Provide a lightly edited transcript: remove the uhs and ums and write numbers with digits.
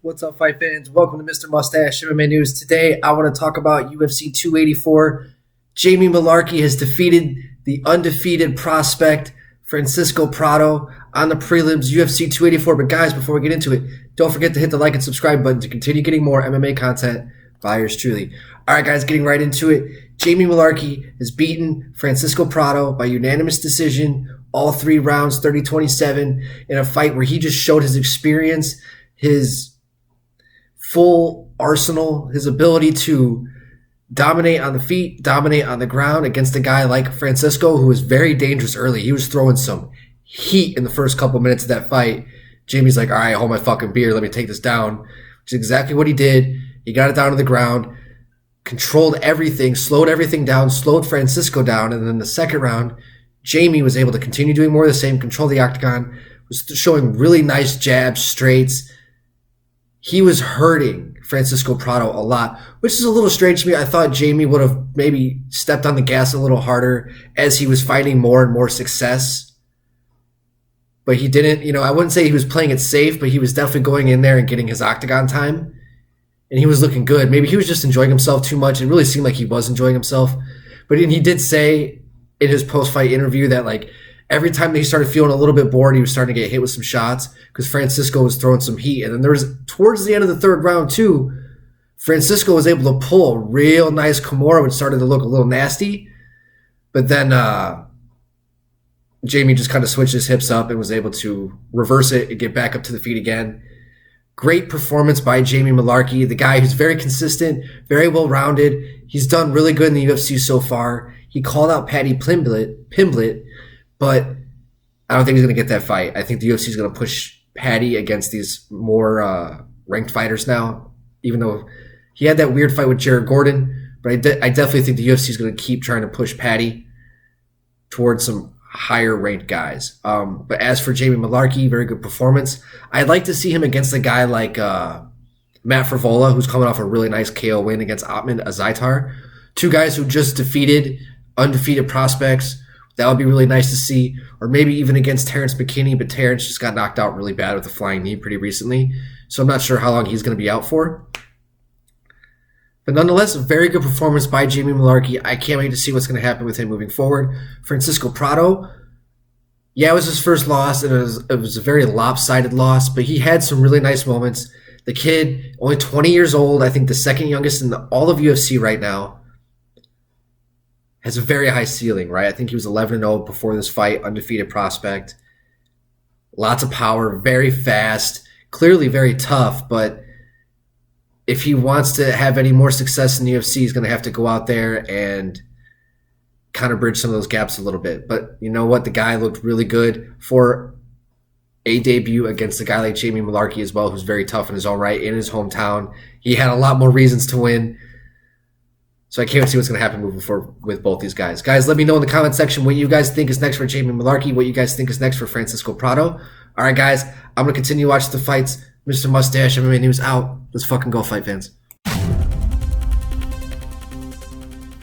What's up, fight fans? Welcome to Mr. Mustache MMA News. Today, I want to talk about UFC 284. Jamie Mullarkey has defeated the undefeated prospect Francisco Prado on the prelims UFC 284. But guys, before we get into it, don't forget to hit the like and subscribe button to continue getting more MMA content by yours truly. All right, guys, getting right into it. Jamie Mullarkey has beaten Francisco Prado by unanimous decision, all 3 rounds, 30-27, in a fight where he just showed his experience, his full arsenal, his ability to dominate on the feet, dominate on the ground against a guy like Francisco, who was very dangerous early. He was throwing some heat in the first couple minutes of that fight. Jamie's like, all right, hold my fucking beer. Let me take this down, which is exactly what he did. He got it down to the ground, controlled everything, slowed everything down, slowed Francisco down. And then the second round, Jamie was able to continue doing more of the same, control the octagon, was showing really nice jabs, straights. He was hurting Francisco Prado a lot, which is a little strange to me. I thought Jamie would have maybe stepped on the gas a little harder as he was finding more and more success. But he didn't. You know, I wouldn't say he was playing it safe, but he was definitely going in there and getting his octagon time. And he was looking good. Maybe he was just enjoying himself too much. It really seemed like he was enjoying himself. But he did say in his post-fight interview that, like, every time that he started feeling a little bit bored, he was starting to get hit with some shots because Francisco was throwing some heat. And then there was, towards the end of the third round too, Francisco was able to pull a real nice Kimura, which started to look a little nasty. But then Jamie just kind of switched his hips up and was able to reverse it and get back up to the feet again. Great performance by Jamie Mullarkey, the guy who's very consistent, very well-rounded. He's done really good in the UFC so far. He called out Paddy Pimblett, but I don't think he's going to get that fight. I think the UFC is going to push Paddy against these more ranked fighters now, even though he had that weird fight with Jared Gordon. But I definitely think the UFC is going to keep trying to push Paddy towards some higher ranked guys. But as for Jamie Mullarkey, very good performance. I'd like to see him against a guy like Matt Frevola, who's coming off a really nice KO win against Otman Azaitar. 2 guys who just defeated undefeated prospects. That would be really nice to see. Or maybe even against Terrence McKinney, but Terrence just got knocked out really bad with a flying knee pretty recently. So I'm not sure how long he's going to be out for. But nonetheless, a very good performance by Jamie Mullarkey. I can't wait to see what's going to happen with him moving forward. Francisco Prado, yeah, it was his first loss, and it was a very lopsided loss, but he had some really nice moments. The kid, only 20 years old, I think the second youngest in all of UFC right now, has a very high ceiling, right? I think he was 11-0 before this fight, undefeated prospect. Lots of power, very fast, clearly very tough, but if he wants to have any more success in the UFC, he's going to have to go out there and kind of bridge some of those gaps a little bit. But you know what? The guy looked really good for a debut against a guy like Jamie Mullarkey as well, who's very tough in his own right, in his hometown. He had a lot more reasons to win. So I can't wait to see what's going to happen moving forward with both these guys. Guys, let me know in the comment section what you guys think is next for Jamie Mullarkey, what you guys think is next for Francisco Prado. All right, guys, I'm going to continue watching the fights. Mr. Mustache, MMA News out. Let's fucking go, fight fans.